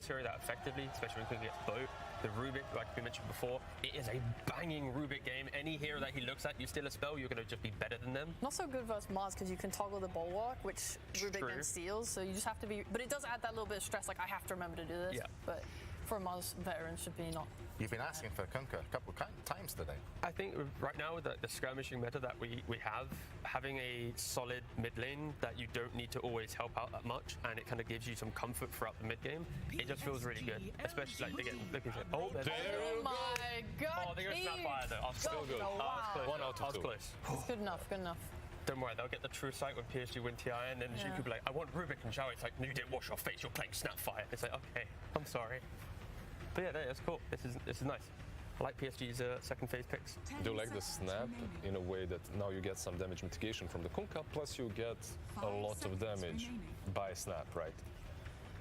hero that effectively, especially when he gets boat. The Rubik, like we mentioned before, it is a banging Rubik game. Any hero that he looks at, you steal a spell, you're going to just be better than them. Not so good versus Mars because you can toggle the bulwark, which Rubik then steals. So you just have to be. But it does add that little bit of stress. Like I have to remember to do this. Yeah. But for a Mars veteran, should be not. You've been asking for Kunkka a couple of times today. I think right now with the skirmishing meta that we have, having a solid mid lane that you don't need to always help out that much, and it kind of gives you some comfort throughout the mid game. It just feels really good, especially like again, looking at Oh my God! Oh, they're gonna snap fire though. I was still good. Wow. I was close. 1 out of 2. Close. It's good enough. Good enough. Don't worry, they'll get the true sight when PSG win TI, and then you could be like, I want Rubik, and Zhao, it's like, no, you didn't wash your face, you're playing Snapfire. It's like, okay, I'm sorry. But yeah, that's cool. This is nice. I like PSG's second phase picks. I do like the snap in a way that now you get some damage mitigation from the Kunkka, plus you get a lot of damage by snap, right?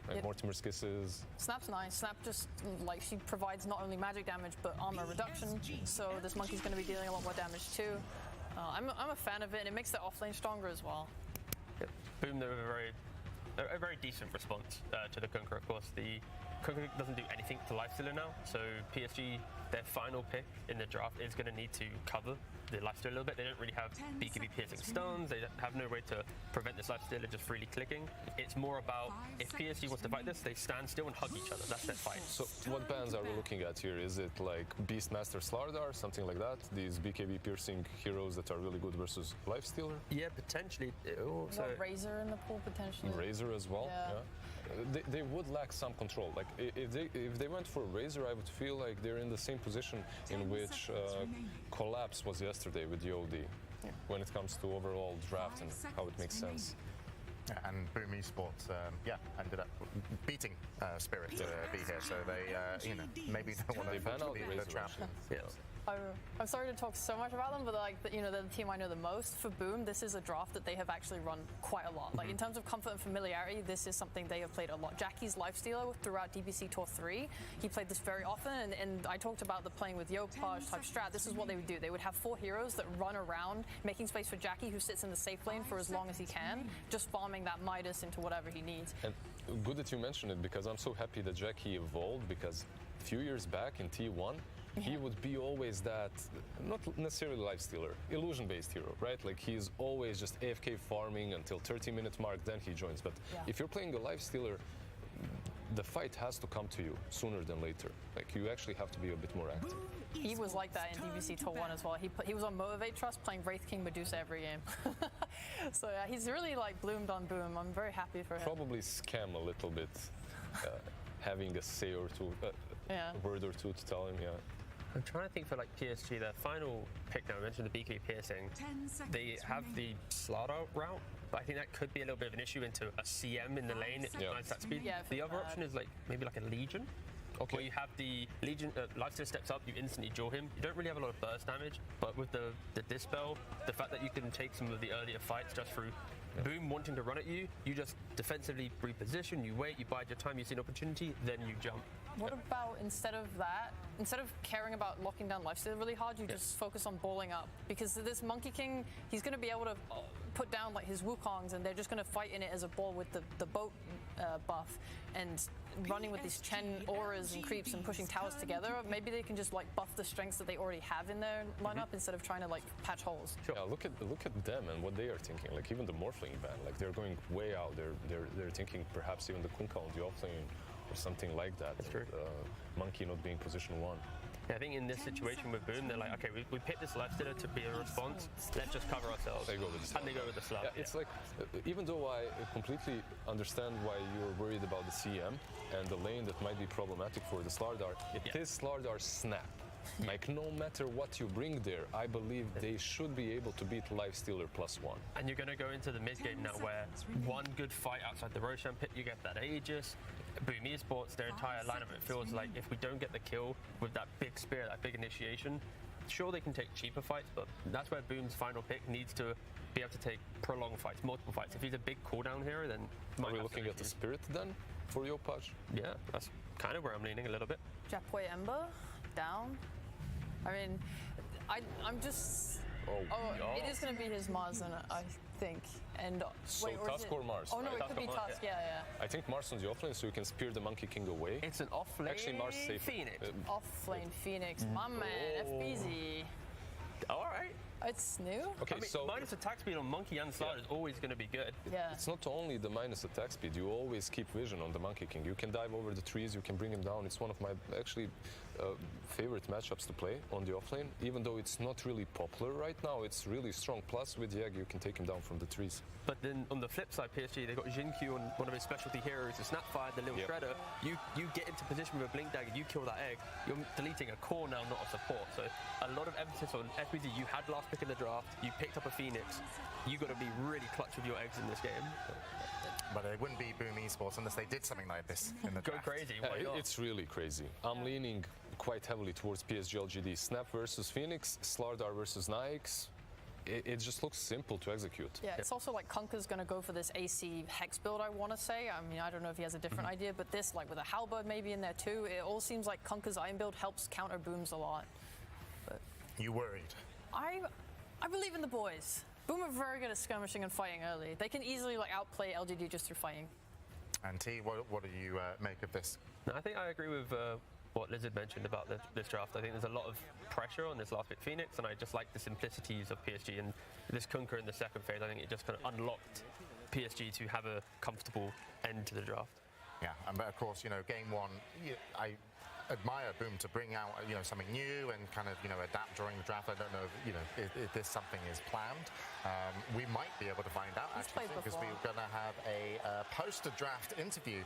Like Mortimer's Kisses. Snap's nice. Snap just, like, she provides not only magic damage, but armor reduction. So this monkey's going to be dealing a lot more damage too. I'm a fan of it, and it makes the offlane stronger as well. Yep. Boom, they're a very decent response to the Kunkka. Of course, the Kunkka doesn't do anything to Lifestealer now, so PSG, their final pick in the draft, is going to need to cover the Lifestealer a little bit. They don't really have BKB piercing stuns, they have no way to prevent this Lifestealer just freely clicking. It's more about, if PSG wants to fight this, they stand still and hug each other. That's their fight. So what bans are we looking at here? Is it like Beastmaster Slardar, something like that? These BKB piercing heroes that are really good versus Lifestealer? Yeah, potentially. Razor in the pool, potentially. Razor as well, yeah. They would lack some control. Like if they went for Razor, I would feel like they're in the same position in which Collapse was yesterday with DOD, when it comes to overall draft and how it makes sense. And Boom Esports, ended up beating Spirit to be here, so they, maybe don't want to ban out the trap. I'm sorry to talk so much about them, but like they're the team I know the most. For Boom, this is a draft that they have actually run quite a lot. Like in terms of comfort and familiarity, this is something they have played a lot. Jackie's Lifestealer throughout DBC Tour 3, he played this very often, and I talked about the playing with Yopaj type strat. This is what they would do. They would have 4 heroes that run around, making space for Jackie, who sits in the safe lane for as long as he can, just farming that Midas into whatever he needs. And good that you mentioned it, because I'm so happy that Jackie evolved, because a few years back in T1, he would be always that, not necessarily Lifestealer, illusion-based hero, right? Like he's always just AFK farming until 30-minute mark, then he joins. But if you're playing a Lifestealer, the fight has to come to you sooner than later. Like you actually have to be a bit more active. He was like that in DBC Tour 1 as well. He was on Motivate Trust playing Wraith King Medusa every game. So yeah, he's really like bloomed on Boom. I'm very happy for him. Probably scam a little bit, having a say or two, a word or two to tell him, I'm trying to think for like PSG, their final pick now, I mentioned the BK piercing. They have the Slardar route, but I think that could be a little bit of an issue into a CM in the lane. It's nice that speed. The other option is like maybe like a Legion. Where you have the Legion, Lifestealer steps up, you instantly jaw him. You don't really have a lot of burst damage, but with the Dispel, the fact that you can take some of the earlier fights just through Boom wanting to run at you, you just defensively reposition, you wait, you bide your time, you see an opportunity, then you jump. What about instead of that, instead of caring about locking down Lifestealer really hard, you just focus on balling up? Because this Monkey King, he's going to be able to put down like his Wukongs, and they're just going to fight in it as a ball with the boat buff, and running with these Chen auras and creeps and pushing towers together. Maybe they can just like buff the strengths that they already have in their lineup instead of trying to like patch holes. Yeah, look at them and what they are thinking. Like even the Morphling ban, like they're going way out. They're thinking perhaps even the Kunkka on the offlane or something like that. That's true. Monkey not being position 1. Yeah, I think in this situation with Boom, they're like, okay, we picked this Lifestealer to be a response. Let's just cover ourselves. They go with the slab. And they go with the slab. Yeah, it's like, even though I completely understand why you're worried about the CM and the lane that might be problematic for the Slardar, it is Slardar's snap. Like no matter what you bring there, I believe they should be able to beat Lifestealer +1. And you're going to go into the mid game now where one good fight outside the Roshan pit, you get that Aegis. Boom Esports, their entire lineup, it feels like if we don't get the kill with that big spear, that big initiation, sure they can take cheaper fights, but that's where Boom's final pick needs to be able to take prolonged fights, multiple fights. If he's a big cooldown hero, then... Are we looking at the Spirit then for Yopaj? Yeah, that's kind of where I'm leaning a little bit. Japwe Ember, down. I mean, I'm just... it is going to be his Mars, and think. And so Tusk or Mars? Oh no, right? it could be Tusk. Yeah. I think Mars on the offlane, so you can spear the Monkey King away. It's an offlane. Actually, Mars safe. Phoenix. Offlane Phoenix, my man, FBZ. All right. It's new. Okay, I mean, so minus attack speed on Monkey and Slide is always going to be good. Yeah. It's not only the minus attack speed, you always keep vision on the Monkey King. You can dive over the trees, you can bring him down. It's one of my actually favorite matchups to play on the offlane. Even though it's not really popular right now, it's really strong. Plus, with Yag, you can take him down from the trees. But then on the flip side, PSG, they've got Jinkyu on one of his specialty heroes, the Snapfire, the little shredder. You get into position with a Blink Dagger, you kill that egg, you're deleting a core now, not a support. So a lot of emphasis on FBZ. You had last pick in the draft, you picked up a Phoenix. You got to be really clutch with your eggs in this game. But it wouldn't be Boom Esports unless they did something like this in the draft. Go crazy. Why not? It's really crazy. I'm leaning quite heavily towards PSG.LGD. Snap versus Phoenix, Slardar versus Nyx. It just looks simple to execute. Yeah, it's also like Kunkka's going to go for this AC Hex build, I want to say. I mean, I don't know if he has a different idea, but this, like with a Halberd maybe in there too, it all seems like Kunkka's Iron build helps counter Boom's a lot. But You worried? I believe in the boys. Boom are very good at skirmishing and fighting early. They can easily like outplay LGD just through fighting. And T, what do you make of this? No, I think I agree with what Lizard mentioned about this draft. I think there's a lot of pressure on this last pick Phoenix, and I just like the simplicities of PSG. And this Kunkka in the second phase, I think it just kind of unlocked PSG to have a comfortable end to the draft. Yeah, and but of course, game one, I admire Boom to bring out, something new and kind of, adapt during the draft. I don't know if this something is planned. We might be able to find out, actually, because we're going to have a post-draft interview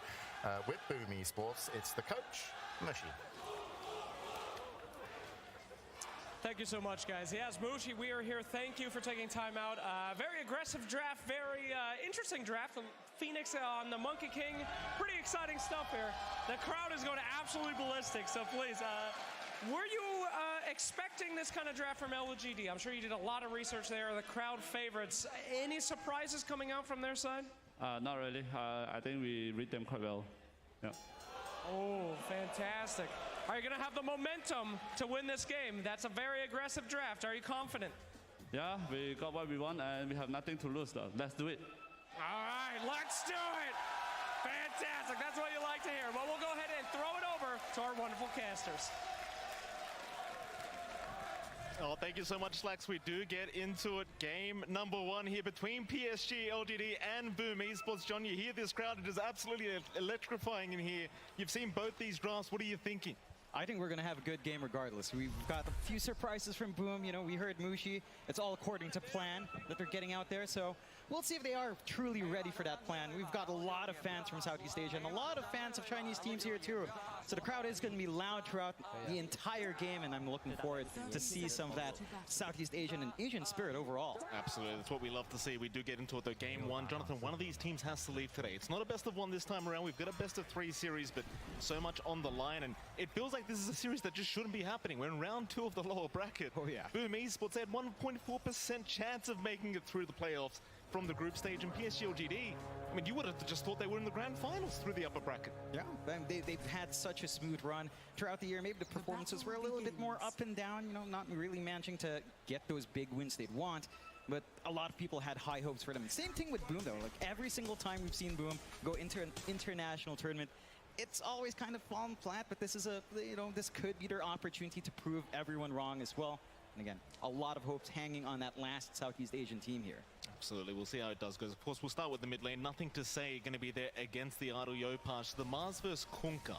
with Boom Esports. It's the coach, Mushi. Thank you so much, guys. Yes, Mushi, we are here. Thank you for taking time out. Very aggressive draft, very interesting draft. Phoenix on the Monkey King. Pretty exciting stuff here. The crowd is going to absolutely ballistic, so please. Were you expecting this kind of draft from LGD? I'm sure you did a lot of research there. The crowd favorites. Any surprises coming out from their side? Not really. I think we read them quite well. Yeah. Oh, fantastic. Are you going to have the momentum to win this game? That's a very aggressive draft. Are you confident? Yeah, we got what we want and we have nothing to lose though. Let's do it. All right, let's do it. Fantastic. That's what you like to hear. Well, we'll go ahead and throw it over to our wonderful casters. Oh, thank you so much, Slacks. We do get into it. Game number one here between PSG.LGD and Boom Esports. John, you hear this crowd. It is absolutely electrifying in here. You've seen both these drafts. What are you thinking? I think we're going to have a good game regardless. We've got a few surprises from Boom. We heard Mushi. It's all according to plan that they're getting out there. So we'll see if they are truly ready for that plan. We've got a lot of fans from Southeast Asia and a lot of fans of Chinese teams here too. So the crowd is going to be loud throughout the entire game, and I'm looking forward to see some of that Southeast Asian and Asian spirit overall. Absolutely. That's what we love to see. We do get into it though. Game one. Jonathan, one of these teams has to leave today. It's not a best of one this time around. We've got a best of three series, but so much on the line, and it feels like this is a series that just shouldn't be happening. We're in round two of the lower bracket. Oh yeah. Boom Esports had 1.4% chance of making it through the playoffs from the group stage, and PSG.LGD, I mean, you would have just thought they were in the grand finals through the upper bracket. Yeah, they've had such a smooth run throughout the year. Maybe the performances were a little bit more up and down, not really managing to get those big wins they'd want. But a lot of people had high hopes for them. Same thing with Boom, though. Like every single time we've seen Boom go into an international tournament, it's always kind of fallen flat. But this is this could be their opportunity to prove everyone wrong as well. And again, a lot of hopes hanging on that last Southeast Asian team here. Absolutely. We'll see how it does go. Of course, we'll start with the mid lane. Nothing to say going to be there against the Aro Yopash. The Mars versus Kunkka.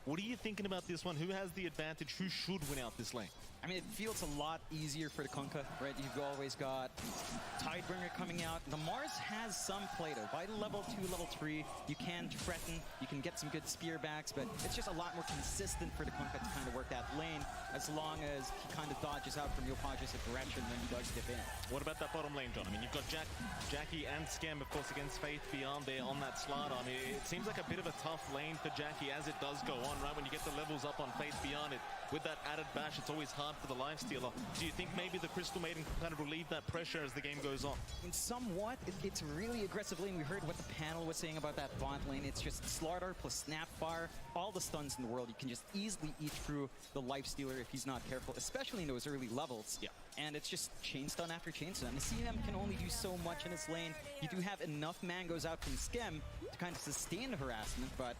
What are you thinking about this one? Who has the advantage? Who should win out this lane? I mean, it feels a lot easier for the Kunkka, right? You've always got Tidebringer coming out. The Mars has some play, though. By level 2, level 3, you can threaten, you can get some good spear backs, but it's just a lot more consistent for the Kunkka to kind of work that lane, as long as he kind of dodges out from Yopaj's direction when he does dip in. What about that bottom lane, John? I mean, you've got Jackie and Scam, of course, against Faith Beyond there on that slide. I mean, it seems like a bit of a tough lane for Jackie as it does go on, right? When you get the levels up on Faith Beyond it, with that added bash, it's always hard for the lifestealer. Do you think maybe the Crystal Maiden can kind of relieve that pressure as the game goes on? And somewhat, it's really aggressive lane. We heard what the panel was saying about that bot lane. It's just Slardar plus Snapfire, all the stuns in the world. You can just easily eat through the lifestealer if he's not careful, especially in those early levels. Yeah. and it's just chainstun after chainstun. The CM can only do so much in his lane. You do have enough mangoes out from Skem to kind of sustain the harassment, but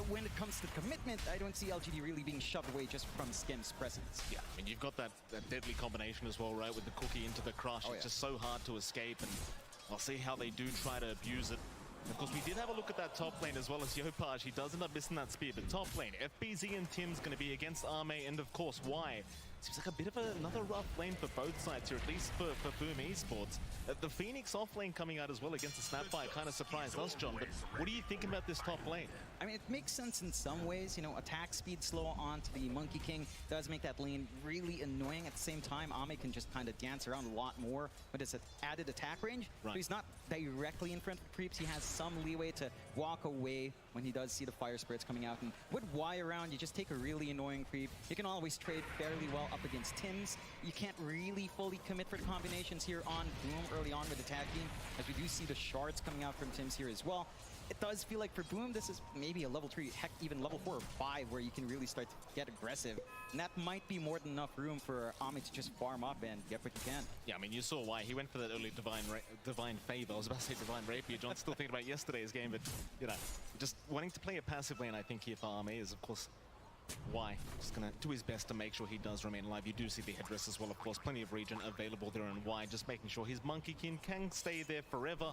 when it comes to commitment, I don't see LGD really being shoved away just from Skem's presence. Yeah, I mean, you've got that deadly combination as well, right, with the cookie into the crush. It's just so hard to escape, and I'll see how they do try to abuse it. And of course, we did have a look at that top lane as well as Yopaj. He does end up missing that spear, but top lane, FBZ and Tim's going to be against Arme, and of course, why? Seems like a bit of another rough lane for both sides here, at least for Boom Esports. The Phoenix off lane coming out as well against the Snapfire kind of surprised us, John, but what do you think about this top lane? I mean, it makes sense in some ways. You know, attack speed slow onto the Monkey King does make that lane really annoying. At the same time, Ame can just kind of dance around a lot more with his added attack range. Right. So he's not directly in front of the creeps. He has some leeway to walk away when he does see the fire spirits coming out. And with Y around, you just take a really annoying creep. You can always trade fairly well up against Tim's. You can't really fully commit for the combinations here on Boom early on with the tag team, as we do see the shards coming out from Tim's here as well. It does feel like for Boom, this is maybe a level 3, heck, even level 4 or 5, where you can really start to get aggressive. And that might be more than enough room for Ame to just farm up and get what you can. Yeah, I mean, you saw why. He went for that early Divine Favor. I was about to say Divine Rapier. John's still thinking about yesterday's game, but, you know, just wanting to play a passive lane, I think, here for Ame is, of course, why. Just going to do his best to make sure he does remain alive. You do see the headdress as well, of course. Plenty of regen available there on Y. Just making sure his Monkey King can stay there forever.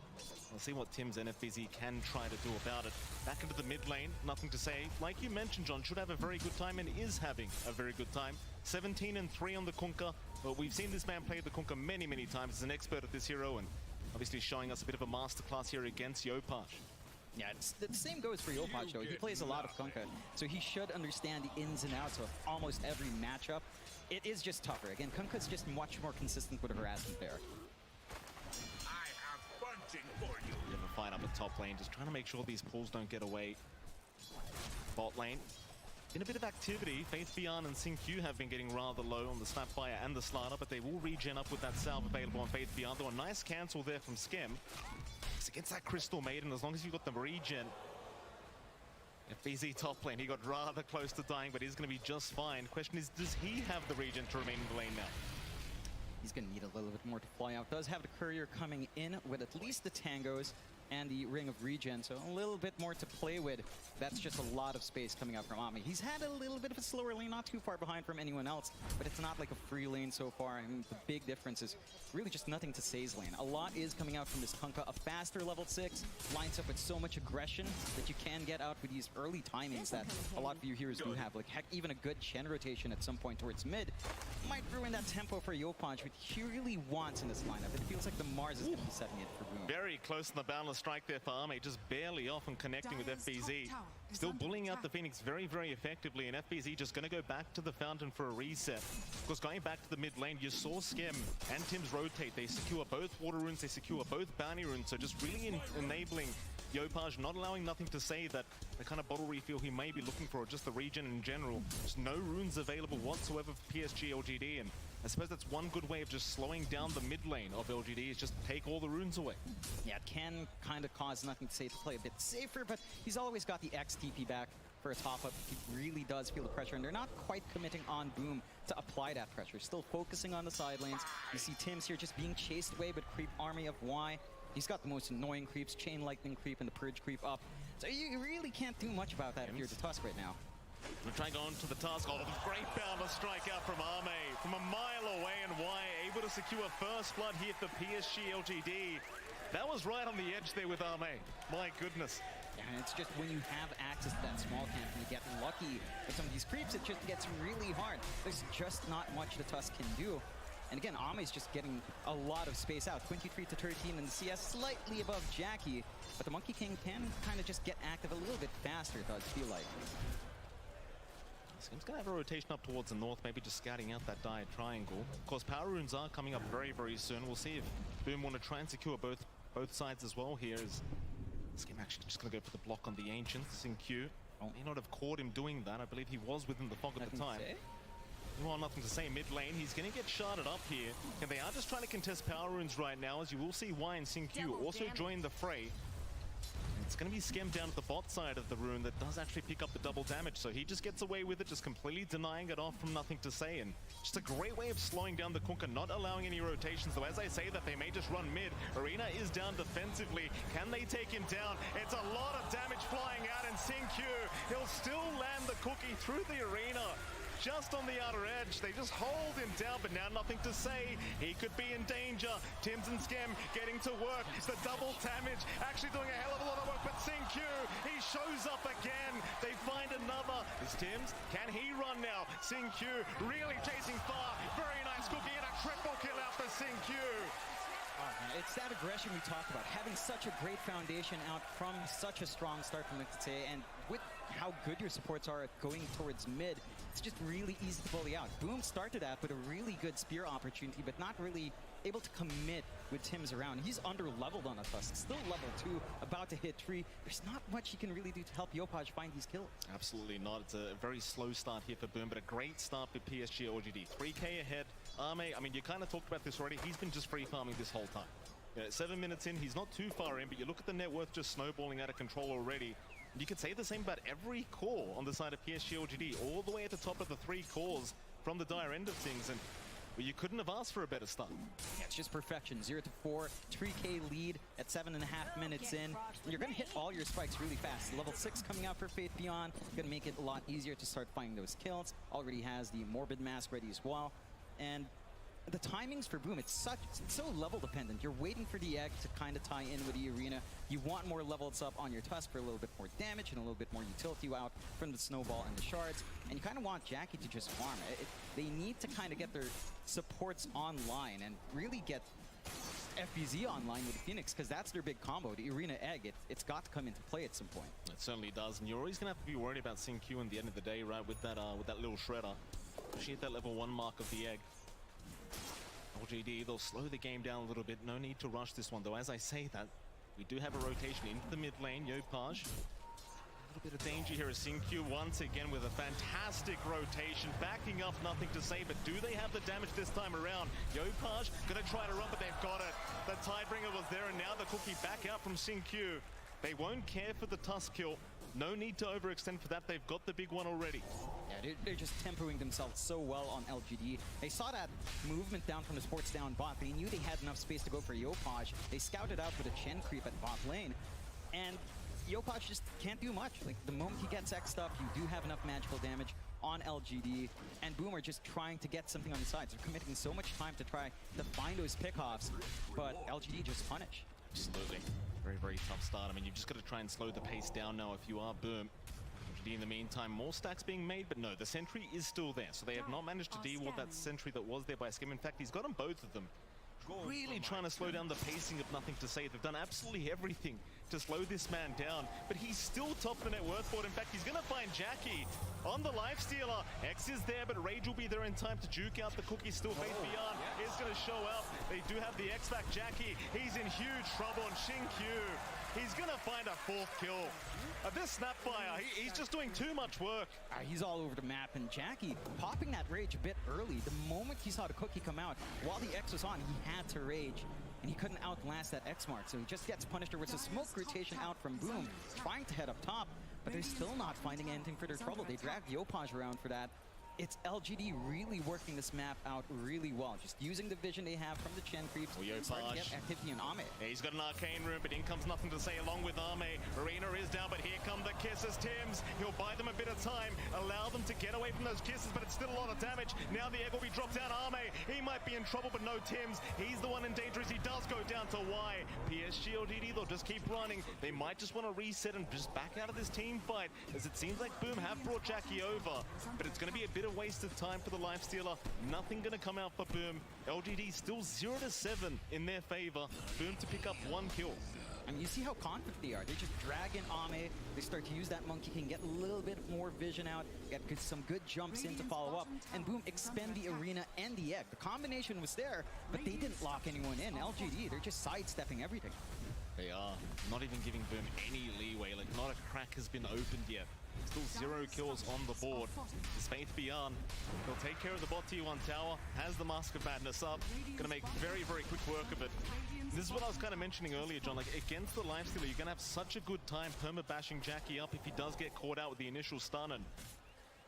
We'll see what Tim's NFBZ can try to do about it. Back into the mid lane. Nothing to say. Like you mentioned, John, should have a very good time and is having a very good time. 17 and 3 on the Kunkka. But we've seen this man play the Kunkka many, many times. He's an expert at this hero and obviously showing us a bit of a masterclass here against Yopaj. Yeah, the same goes for Yopaj, though. He plays a lot of Kunkka, so he should understand the ins and outs of almost every matchup. It is just tougher. Again, Kunkka's just much more consistent with the harassment there. I have bunching for you. We have a fight up at top lane, just trying to make sure these pulls don't get away. Bot lane. In a bit of activity, Faith Beyond and Xingqiu have been getting rather low on the Snapfire and the Slider, but they will regen up with that salve available on Faith Beyond. Though a nice cancel there from Skem. It's against that Crystal Maiden, as long as you've got the regen. FBZ top lane, he got rather close to dying, but he's going to be just fine. Question is, does he have the regen to remain in the lane now? He's going to need a little bit more to fly out. Does have the courier coming in with at least the tangos and the ring of regen, so a little bit more to play with. That's just a lot of space coming out from Ame. He's had a little bit of a slower lane, not too far behind from anyone else, but it's not like a free lane so far. I mean, the big difference is really just nothing to Say's lane. A lot is coming out from this Kunkka. A faster level 6 lines up with so much aggression that you can get out with these early timings that a lot of your heroes do have. Like, heck, even a good Chen rotation at some point towards mid might ruin that tempo for Yopaj, which he really wants in this lineup. It feels like the Mars is going to be setting it for Boom. Very close in the boundless strike there for Ame, just barely off and connecting with FBZ. Still bullying out the Phoenix very, very effectively, and FBZ just going to go back to the fountain for a reset. Of course, going back to the mid lane, you saw Skem and Tim's rotate. They secure both water runes, they secure both bounty runes, so just really enabling Yopaj, not allowing nothing to say that the kind of bottle refill he may be looking for, or just the regen in general. Just no runes available whatsoever for PSG.LGD, and I suppose that's one good way of just slowing down the mid lane of LGD, is just take all the runes away. Yeah, it can kind of cause nothing to say to play a bit safer, but he's always got the XTP back for a top-up. He really does feel the pressure, and they're not quite committing on Boom to apply that pressure. Still focusing on the side lanes. You see Tim's here just being chased away, but creep army of Y. He's got the most annoying creeps, Chain Lightning creep and the Purge creep up. So you really can't do much about that if you're the Tusk right now. We're trying on to the task. Oh, great boundless strike out from Ame from a mile away, and Y able to secure first blood here for PSG.LGD. That was right on the edge there with Ame. My goodness. Yeah, and it's just when you have access to that small camp and you get lucky with some of these creeps, it just gets really hard. There's just not much the Tusk can do. And again, Ame's just getting a lot of space out. 23 to 13 in the CS, slightly above Jackie. But the Monkey King can kind of just get active a little bit faster, it does feel like. Skem's going to have a rotation up towards the north, maybe just scouting out that Dire Triangle. Of course, power runes are coming up very, very soon. We'll see if Boom want to try and secure both sides as well here. Skem actually just going to go for the block on the Ancient. Xingqiu may not have caught him doing that. I believe he was within the fog at the time. Well, nothing to say. Mid lane, he's going to get sharded up here. And they are just trying to contest power runes right now, as you will see Y and Xingqiu also join the fray. It's going to be Skem down at the bot side of the rune that does actually pick up the double damage, so he just gets away with it, just completely denying it off from nothing to say, and just a great way of slowing down the Kunkka, not allowing any rotations, though as I say that they may just run mid. Arena is down defensively. Can they take him down? It's a lot of damage flying out, and Q, he'll still land the cookie through the arena. Just on the outer edge, they just hold him down, but now nothing to say. He could be in danger. Tims and Skem getting to work. The double damage, actually doing a hell of a lot of work, but Q, he shows up again. They find another. Is Tims? Can he run now? Q really chasing far. Very nice cookie and a triple kill out for Q. It's that aggression we talk about, having such a great foundation out from such a strong start from Mixte, and with how good your supports are at going towards mid, it's just really easy to bully out. Boom started out with a really good spear opportunity, but not really able to commit with Tims around. He's under-leveled on a Tusk, still level 2, about to hit 3. There's not much he can really do to help Yopaj find these kills. Absolutely not. It's a very slow start here for Boom, but a great start for PSG.LGD. 3k ahead. Ame, I mean, you kind of talked about this already. He's been just free farming this whole time. 7 minutes in, he's not too far in, but you look at the net worth just snowballing out of control already. You could say the same about every core on the side of PSG.LGD, all the way at the top of the 3 cores from the dire end of things, and well, you couldn't have asked for a better start. Yeah, it's just perfection. 0-4, 3k lead at 7.5 minutes in. And you're going to hit all your spikes really fast. Level 6 coming out for Faith Beyond, going to make it a lot easier to start finding those kills. Already has the Morbid Mask ready as well. And the timings for Boom, it's so level dependent. You're waiting for the egg to kind of tie in with the arena. You want more levels up on your Tusk for a little bit more damage and a little bit more utility out from the snowball and the shards. And you kind of want Jackie to just farm. They need to kind of get their supports online and really get FBZ online with the Phoenix, because that's their big combo. The arena egg, it's got to come into play at some point. It certainly does, and you're always going to have to be worried about Q in the end of the day, right? With that little shredder, especially at that level 1 mark of the egg. LGD, they'll slow the game down a little bit. No need to rush this one, though. As I say that, we do have a rotation into the mid lane. Yopaj, a little bit of danger here as Q once again with a fantastic rotation. Backing up, nothing to say, but do they have the damage this time around? Yopaj gonna try to run, but they've got it. The Tidebringer was there, and now the cookie back out from Q. They won't care for the Tusk kill. No need to overextend for that. They've got the big one already. Yeah, they're just tempoing themselves so well on LGD. They saw that movement down from the sports down bot. They knew they had enough space to go for Yopaj. They scouted out for the Chen creep at bot lane. And Yopaj just can't do much. Like, the moment he gets X stuff, you do have enough magical damage on LGD. And Boom are just trying to get something on the sides. They're committing so much time to try to find those pickoffs. But LGD just punish. Absolutely. Very, very tough start. I mean, you've just got to try and slow the pace down now if you are Boom. In the meantime, more stacks being made, but no, the sentry is still there. So they have not managed to de-ward that sentry that was there by Skem. In fact, he's got them both of them. Really trying to slow down the pacing of nothing to say. They've done absolutely everything to slow this man down, but he's still top of the net worth board. In fact, he's going to find Jackie on the Lifestealer. X is there, but Rage will be there in time to juke out the cookie. Still Faith Beyond is going to show up. They do have the X back. Jackie, he's in huge trouble, and Q, he's going to find a 4th kill. This Snapfire, he's just doing too much work. He's all over the map, and Jackie popping that Rage a bit early. The moment he saw the cookie come out, while the X was on, he had to Rage, and he couldn't outlast that X mark, so he just gets punished. There was a smoke rotation out from Boom, trying to head up top, but they're still not finding anything for their trouble. They dragged Yopaj around for that. It's LGD really working this map out really well, just using the vision they have from the Chen creeps. Starting to get activity on Ame. Yeah, he's got an arcane room, but in comes nothing to say along with Ame. Arena is down, but here come the kisses. Tims, he'll buy them a bit of time, allow them to get away from those kisses, but it's still a lot of damage. Now the egg will be dropped down. Ame, he might be in trouble, but no Tims. He's the one in danger as he does go down to Y. PSG.LGD, they'll just keep running. They might just want to reset and just back out of this team fight, as it seems like Boom have brought Jackie over, but it's going to be a bit of wasted time for the Lifestealer. Nothing going to come out for Boom. LGD still 0-7 in their favor. Boom to pick up 1 kill. I mean, you see how confident they are. They just drag in Ame. They start to use that Monkey King, get a little bit more vision out, get some good jumps in to follow up, and Boom expend the arena and the egg. The combination was there, but they didn't lock anyone in. LGD, they're just sidestepping everything. They are not even giving Boom any leeway. Like, not a crack has been opened yet. Still 0 kills on the board. It's Faith Beyond. He'll take care of the bot T1 tower, has the Mask of Madness up, gonna make very, very quick work of it. This is what I was kind of mentioning earlier, John, like against the lifestealer, you're gonna have such a good time perma-bashing Jackie up if he does get caught out with the initial stun, and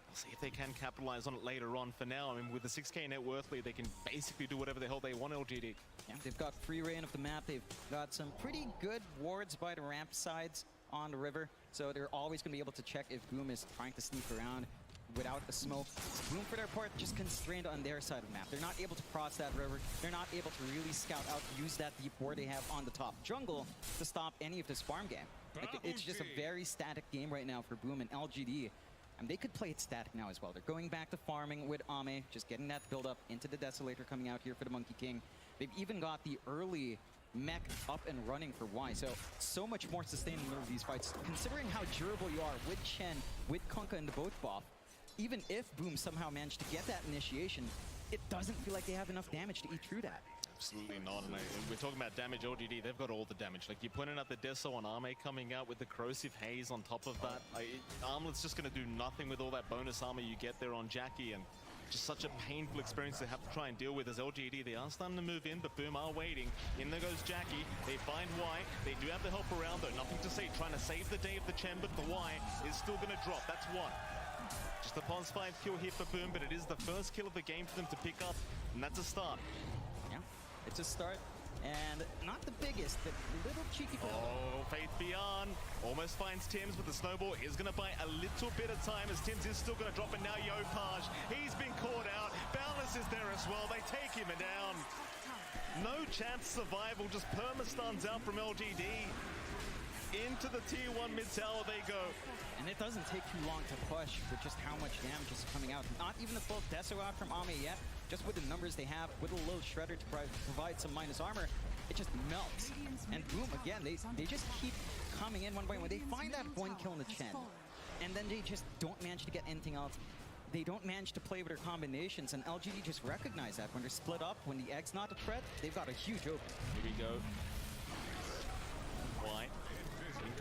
we'll see if they can capitalize on it later on. For now, I mean, with the 6k net worth lead, they can basically do whatever the hell they want, LGD. Yeah, they've got free reign of the map. They've got some pretty good wards by the ramp sides on the river, so they're always going to be able to check if Boom is trying to sneak around without the smoke. Boom, for their part, just constrained on their side of the map. They're not able to cross that river. They're not able to really scout out, use that deep ward they have on the top jungle to stop any of this farm game. Like, it's just a very static game right now for Boom and LGD. And they could play it static now as well. They're going back to farming with Ame, just getting that build up into the Desolator coming out here for the Monkey King. They've even got the early mech up and running for Y, so much more sustainable of these fights. Considering how durable you are with Chen, with Kunkka and the both buff, even if Boom somehow managed to get that initiation, it doesn't feel like they have enough damage to eat through that. Absolutely not. And we're talking about damage, LGD, they've got all the damage. Like, you're pointing out the Deso on Ame coming out with the Corrosive Haze on top of that. Armlet's just going to do nothing with all that bonus armor you get there on Jackie, and just such a painful experience to have to try and deal with as LGD. They are starting to move in, but Boom are waiting. In there goes Jackie. They find Y. They do have the help around, though. Nothing to say. Trying to save the day of the Chen, but the Y is still going to drop. That's one. Just a Pons 5 kill here for Boom, but it is the first kill of the game for them to pick up, and that's a start. Yeah, it's a start. And not the biggest, but little cheeky build. Oh, Faith Beyond almost finds Tims, but the snowball is going to buy a little bit of time as Tims is still going to drop, and now Yopaj, he's been caught out. Boundless is there as well. They take him down. No chance survival, just perma-stuns out from LGD. Into the tier 1 mid tower they go. And it doesn't take too long to push with just how much damage is coming out. Not even the full Deso out from Ame yet. Just with the numbers they have, with a little Shredder to provide some minus armor, it just melts. And Boom, again, they just keep coming in one by one. They find that one kill in the Chen, and then they just don't manage to get anything else. They don't manage to play with their combinations, and LGD just recognize that. When they're split up, when the egg's not a threat, they've got a huge open. Here we go. White.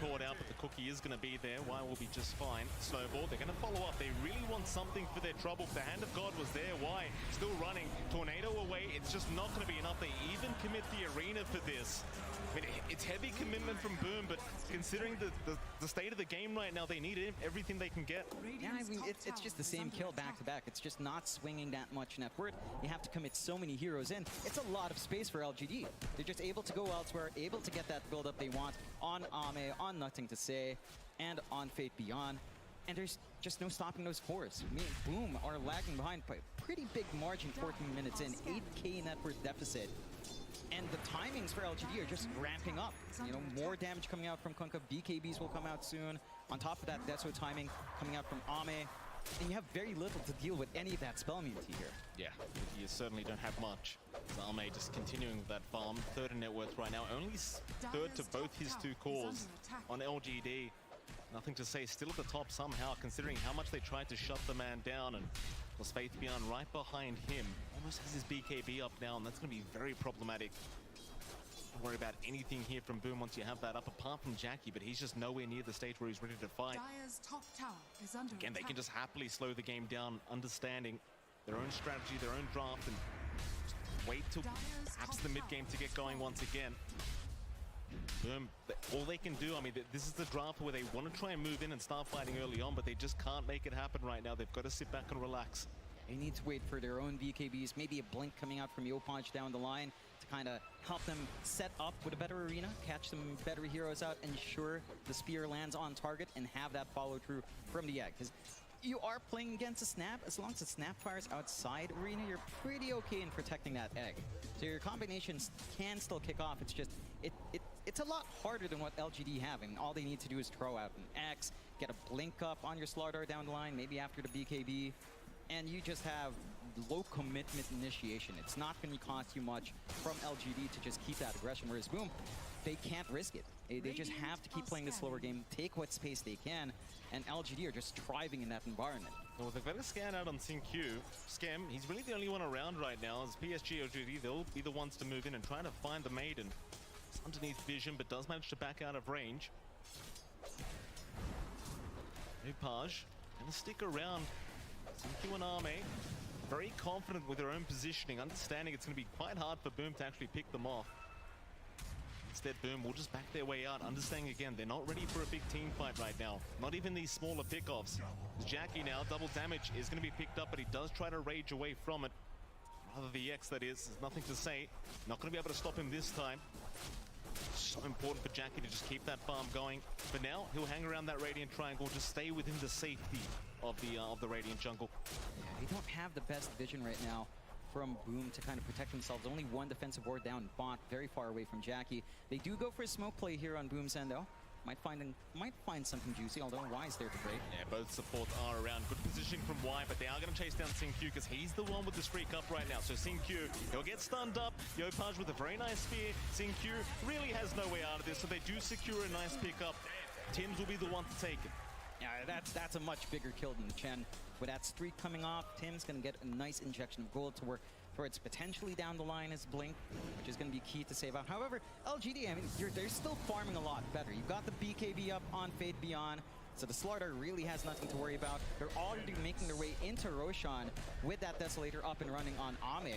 Caught out, but the cookie is going to be there. Y will be just fine. Snowball, they're going to follow up. They really want something for their trouble. The Hand of God was there. Y still running. Tornado away. It's just not going to be enough. They even commit the arena for this. I mean, it's heavy commitment from Boom, but considering the state of the game right now, they need everything they can get. Yeah, I mean, it's just the same kill back to back. It's just not swinging that much net worth. You have to commit so many heroes in. It's a lot of space for LGD. They're just able to go elsewhere, able to get that build up they want on Ame, on Nothing to Say, and on Fate Beyond. And there's just no stopping those cores. Me and Boom are lagging behind by a pretty big margin 14 minutes in, 8k net worth deficit. And the timings for LGD are just ramping up. You know, more damage coming out from Kunkka. BKBs will come out soon. On top of that, Deso timing coming out from Ame. And you have very little to deal with any of that spell immunity here. Yeah, you certainly don't have much. Ame just continuing with that farm. Third in net worth right now. Only third to both his two cores on LGD. Nothing to say, still at the top somehow, considering how much they tried to shut the man down. And was Faith Beyond right behind him. Almost has his BKB up now, and that's going to be very problematic. Don't worry about anything here from Boom once you have that up, apart from Jackie, but he's just nowhere near the stage where he's ready to fight. Again, they can just happily slow the game down, understanding their own strategy, their own draft, and just wait till perhaps the mid-game to get going once again. Boom, all they can do, I mean, this is the draft where they want to try and move in and start fighting early on, but they just can't make it happen right now. They've got to sit back and relax. They need to wait for their own BKBs, maybe a blink coming out from Yopaj down the line to kind of help them set up with a better arena, catch some better heroes out, ensure the spear lands on target, and have that follow through from the egg. Because you are playing against a snap. As long as the snap fires outside arena, you're pretty okay in protecting that egg. So your combinations can still kick off. It's just, it's a lot harder than what LGD have. And all they need to do is throw out an X, get a blink up on your Slardar down the line, maybe after the BKB, and you just have low commitment initiation. It's not going to cost you much from LGD to just keep that aggression, whereas Boom, they can't risk it. They just have to keep playing this slower game, take what space they can, and LGD are just thriving in that environment. Well, they've got a scan out on SyncQ. Scam, he's really the only one around right now. As PSG.LGD, they'll be the ones to move in and try to find the Maiden. It's underneath vision, but does manage to back out of range. Yopaj gonna stick around. Q and Arme very confident with their own positioning, understanding it's going to be quite hard for Boom to actually pick them off. Instead, Boom will just back their way out, understanding again they're not ready for a big team fight right now. Not even these smaller pickoffs. Jackie now, double damage is going to be picked up, but he does try to rage away from it. Rather the X, that is. There's nothing to say. Not going to be able to stop him this time. So important for Jackie to just keep that farm going. For now, he'll hang around that Radiant Triangle, just stay within the safety of the Radiant jungle. Yeah, they don't have the best vision right now from Boom to kind of protect themselves. Only one defensive ward down, bot, very far away from Jackie. They do go for a smoke play here on Boom's end, though. Might find something juicy, although Y's there to break. Yeah, both supports are around. Good positioning from Y, but they are going to chase down Xingqiu because he's the one with the streak up right now. So Xingqiu, he'll get stunned up. Yopaj with a very nice spear. Xingqiu really has no way out of this, so they do secure a nice pickup. Tims will be the one to take it. Yeah, that's a much bigger kill than the Chen. With that streak coming off, Tim's going to get a nice injection of gold to work towards potentially down the line his Blink, which is going to be key to save out. However, LGD, I mean, they're still farming a lot better. You've got the BKB up on Fate Beyond, so the Slaughter really has nothing to worry about. They're already making their way into Roshan with that Desolator up and running on Ame.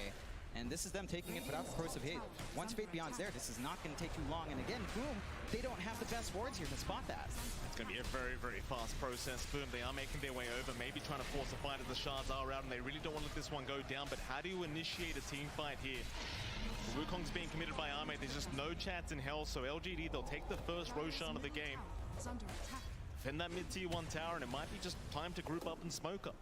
And this is them taking it without the Corrosive Hate. Once Fate Beyond's there, this is not going to take too long. And again, Boom, they don't have the best wards here to spot that. It's going to be a very, very fast process. Boom, they are making their way over, maybe trying to force a fight as the shards are out, and they really don't want to let this one go down. But how do you initiate a team fight here? Wukong's being committed by Arme. There's just no chance in hell, so LGD, they'll take the first Roshan of the game. Defend that mid-tier 1 tower, and it might be just time to group up and smoke up.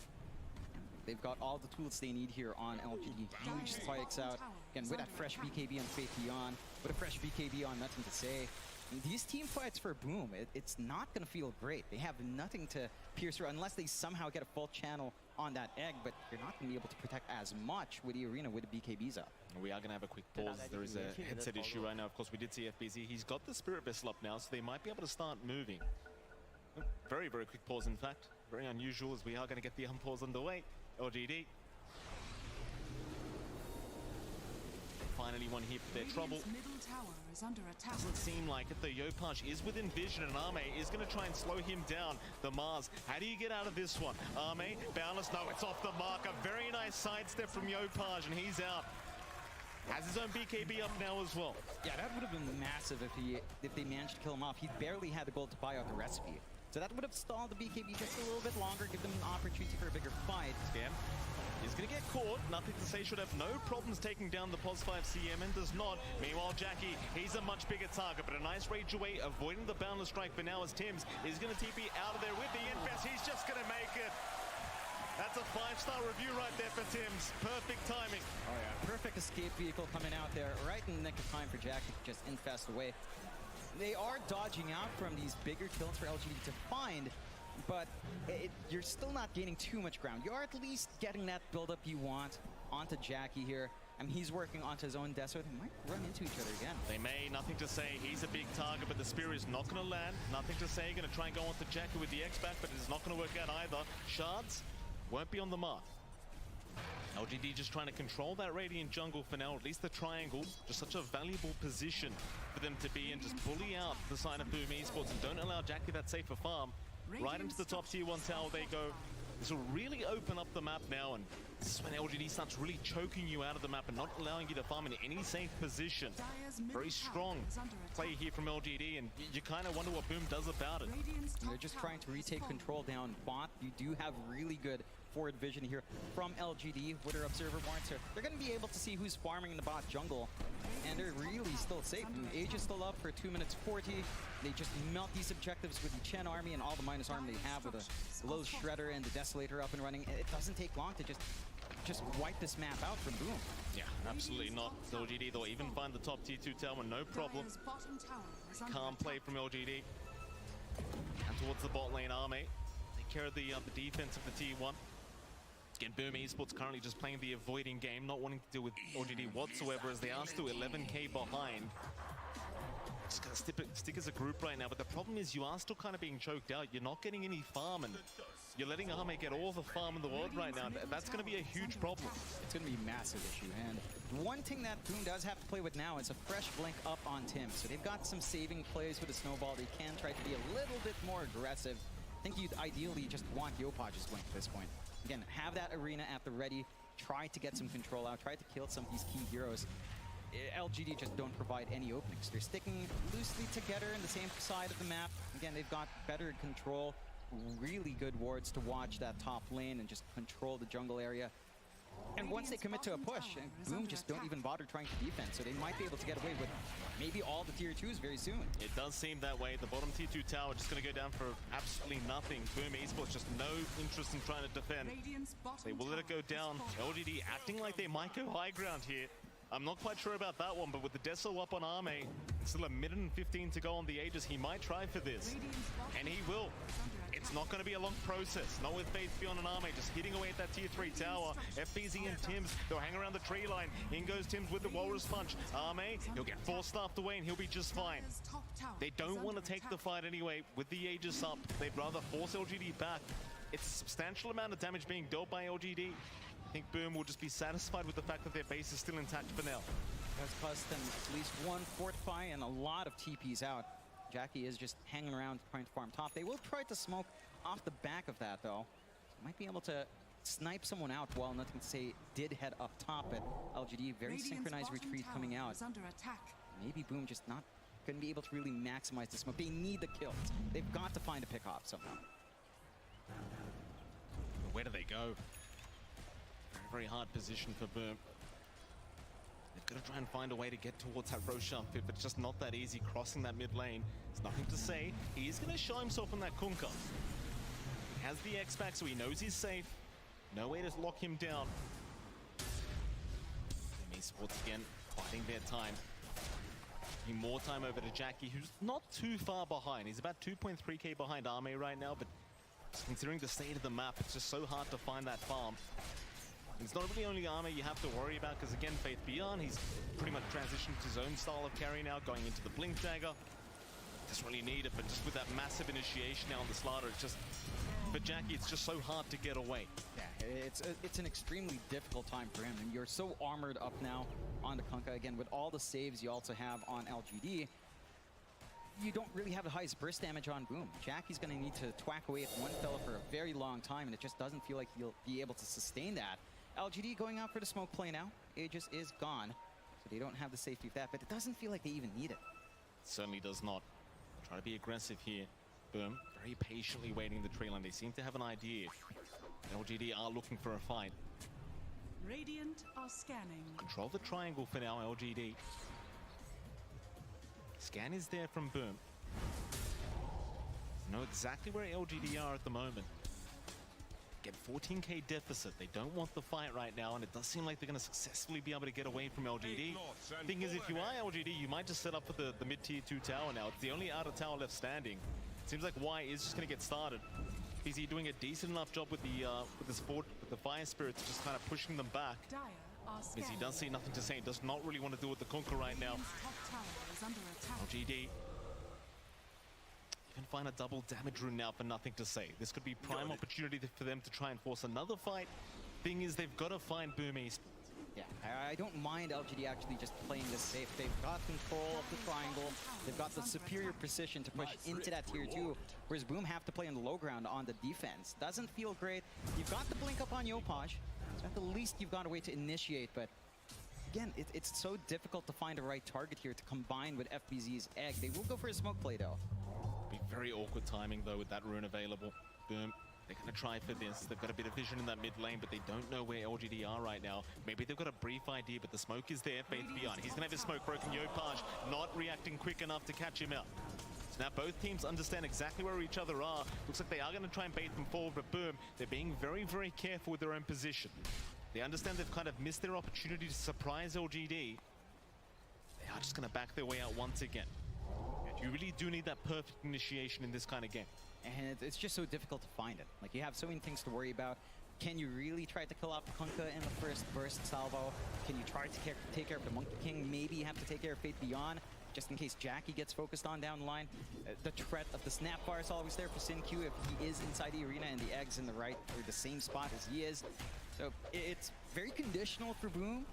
They've got all the tools they need here on LGD. Huge spikes out. Again, with that fresh BKB on Fate Beyond. With a fresh BKB on, nothing to say. And these team fights for Boom, it's not going to feel great. They have nothing to pierce through unless they somehow get a full channel on that egg, but you're not going to be able to protect as much with the arena with the BKBs up. We are going to have a quick pause. There is a headset issue right now. Of course, we did see FBZ. He's got the Spirit Vessel up now, so they might be able to start moving. Very, very quick pause, in fact. Very unusual, as we are going to get the unpause underway. LGD. Finally one here for their trouble. Middle tower is under attack. Doesn't seem like it. The Yopaj is within vision, and Arme is going to try and slow him down. The Mars, how do you get out of this one? Arme, boundless, no, it's off the mark. A very nice sidestep from Yopaj, and he's out. Has his own BKB up now as well. Yeah, that would have been massive if they managed to kill him off. He barely had the gold to buy out the recipe. So that would have stalled the BKB just a little bit longer, give them an opportunity for a bigger fight. Scam is going to get caught. Nothing to say, should have no problems taking down the POS 5 CM, and does not. Meanwhile, Jackie, he's a much bigger target, but a nice rage away, avoiding the boundless strike for now as Tims is going to TP out of there with the infest. He's just going to make it. That's a 5-star review right there for Tims. Perfect timing. Oh yeah, perfect escape vehicle coming out there right in the nick of time for Jackie to just infest away. They are dodging out from these bigger kills for LGD to find, but you're still not gaining too much ground. You are at least getting that build-up you want onto Jackie here. I mean, he's working onto his own Desert. They might run into each other again. They may. Nothing to say. He's a big target, but the Spear is not going to land. Nothing to say. Going to try and go onto Jackie with the X-Back, but it's not going to work out either. Shards won't be on the mark. LGD just trying to control that Radiant jungle for now, at least the triangle. Just such a valuable position for them to be in. Just bully out the side of Boom Esports and don't allow Jackie that safer farm. Right into the top tier 1 tower they go. This will really open up the map now, and this is when LGD starts really choking you out of the map and not allowing you to farm in any safe position. Very strong play here from LGD, and you kind of wonder what Boom does about it. They're just trying to retake control down bot. You do have really good forward vision here from LGD with their observer warrant, so they're going to be able to see who's farming in the bot jungle, and they're really still safe. Age is still up for 2 minutes 40. They just melt these objectives with the Chen army and all the minus armor they have with a low shredder and the Desolator up and running. It doesn't take long to just wipe this map out from Boom. Yeah, absolutely not. LGD, they'll even find the top tier 2 tower, no problem. Calm play from LGD. And towards the bot lane, Arme. Take care of the defense of the tier 1. Again, Boom Esports currently just playing the avoiding game, not wanting to deal with LGD whatsoever, as they are still 11k behind. Just gonna stick as a group right now, but the problem is you are still kind of being choked out. You're not getting any farm, and you're letting Arme get all the farm in the world right now. That's going to be a huge problem. It's going to be a massive issue, and one thing that Boom does have to play with now is a fresh blink up on Tim. So they've got some saving plays with a snowball. They can try to be a little bit more aggressive think you'd ideally just want Yopaj's win at this point. Again, have that arena at the ready, try to get some control out, try to kill some of these key heroes. LGD just don't provide any openings. They're sticking loosely together in the same side of the map. Again, they've got better control, really good wards to watch that top lane and just control the jungle area. And once they commit to a push, Boom just don't even bother trying to defend, so they might be able to get away with maybe all the tier 2s very soon. It does seem that way. The bottom tier 2 tower just going to go down for absolutely nothing. Boom Esports just no interest in trying to defend. They will let it go down. LGD acting like they might go high ground here. I'm not quite sure about that one, but with the Deso up on Arme, still a minute and 15 to go on the Aegis, he might try for this. And he will. It's not going to be a long process. Not with Faith Beyond and Arme just hitting away at that tier 3 tower. FBZ and Tims, they'll hang around the tree line. In goes Tims with the Walrus Punch. Arme, he'll get force staffed away and he'll be just fine. They don't want to take the fight anyway. With the Aegis up, they'd rather force LGD back. It's a substantial amount of damage being dealt by LGD. I think Boom will just be satisfied with the fact that their base is still intact for now. That's cost them at least one fortify and a lot of TPs out. Jackie is just hanging around trying to farm top. They will try to smoke off the back of that though. Might be able to snipe someone out while Nothing to Say did head up top, but LGD very synchronized retreat coming out. Maybe Boom just not going to be able to really maximize the smoke. They need the kills. They've got to find a pick off somehow. Where do they go? Very hard position for Boom. They've got to try and find a way to get towards that Roshan pit, but it's just not that easy crossing that mid lane. There's Nothing to Say. He is going to show himself on that Kunkka. He has the X-Pack, so he knows he's safe. No way to lock him down. ESPORTS again, biding their time. Giving more time over to Jackie, who's not too far behind. He's about 2.3k behind Arme right now, but considering the state of the map, it's just so hard to find that farm. It's not really only Arme you have to worry about, because again, Faith Beyond, he's pretty much transitioned to his own style of carry now, going into the Blink Dagger. Doesn't really need it, but just with that massive initiation now on the Slaughter, it's just, for Jackie, it's just so hard to get away. Yeah, it's an extremely difficult time for him, and you're so armored up now on the Kunkka. Again, with all the saves you also have on LGD, you don't really have the highest burst damage on Boom. Jackie's going to need to twack away at one fella for a very long time, and it just doesn't feel like he'll be able to sustain that. LGD going out for the smoke play now. Aegis is gone, so they don't have the safety of that, but it doesn't feel like they even need it. Certainly does not. Try to be aggressive here. Boom, very patiently waiting the tree line. They seem to have an idea. LGD are looking for a fight. Radiant are scanning. Control the triangle for now, LGD. Scan is there from Boom. Know exactly where LGD are at the moment. Get 14k deficit. They don't want the fight right now, and it does seem like they're going to successfully be able to get away from LGD. Thing is, if you are LGD, you might just set up for the mid-tier 2 tower now. It's the only outer tower left standing. Seems like Y is just going to get started. Is he doing a decent enough job with the Fire Spirits, just kind of pushing them back? Because he does see Nothing to Say. Does not really want to deal with the Kunkka right now. LGD can find a double damage rune now for Nothing to Say. This could be prime opportunity for them to try and force another fight. Thing is, they've got to find Boom East. Yeah, I don't mind LGD actually just playing this safe. They've got control of the triangle. They've got the superior precision to push into that tier 2, whereas Boom have to play on the low ground on the defense. Doesn't feel great. You've got the blink up on Yopaj, so at the least you've got a way to initiate, but again, it's so difficult to find a right target here to combine with FBZ's egg. They will go for a smoke play though. Be very awkward timing though with that rune available. Boom. They're going to try for this. They've got a bit of vision in that mid lane, but they don't know where LGD are right now. Maybe they've got a brief idea, but the smoke is there. Faith Beyond. He's going to have his smoke broken. Yopaj not reacting quick enough to catch him out. So now both teams understand exactly where each other are. Looks like they are going to try and bait them forward, but Boom, they're being very, very careful with their own position. They understand they've kind of missed their opportunity to surprise LGD. They are just going to back their way out once again. You really do need that perfect initiation in this kind of game. And it's just so difficult to find it. Like, you have so many things to worry about. Can you really try to kill off Kunkka in the first burst salvo? Can you try to take care of the Monkey King? Maybe you have to take care of Faith Beyond, just in case Jackie gets focused on down the line. The threat of the Snapfire is always there for SinQ if he is inside the arena and the Egg's in the right or the same spot as he is. So it's very conditional for Boom.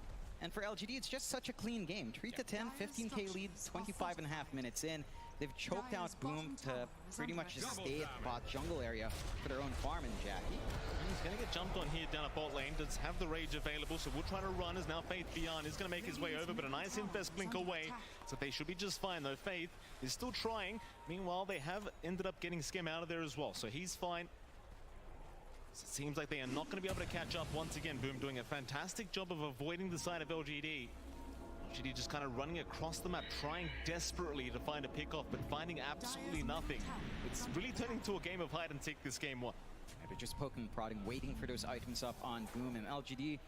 And for LGD, it's just such a clean game. 3-10, 15k lead, 25.5 minutes in. they've choked out Boom to pretty much just stay at the bot jungle area for their own farm, and Jackie. He's going to get jumped on here down at bot lane. Does have the rage available, so we'll try to run as now Faith Beyond is going to make his way over, but a nice Infest blink away, so they should be just fine though. Faith is still trying. Meanwhile, they have ended up getting Skim out of there as well, so he's fine. So it seems like they are not going to be able to catch up once again. Boom doing a fantastic job of avoiding the side of LGD. LGD just kind of running across the map, trying desperately to find a pickoff, but finding absolutely nothing. It's really turning into a game of hide and seek this game one. Yeah, they're just poking and prodding, waiting for those items up on Boom, and LGD.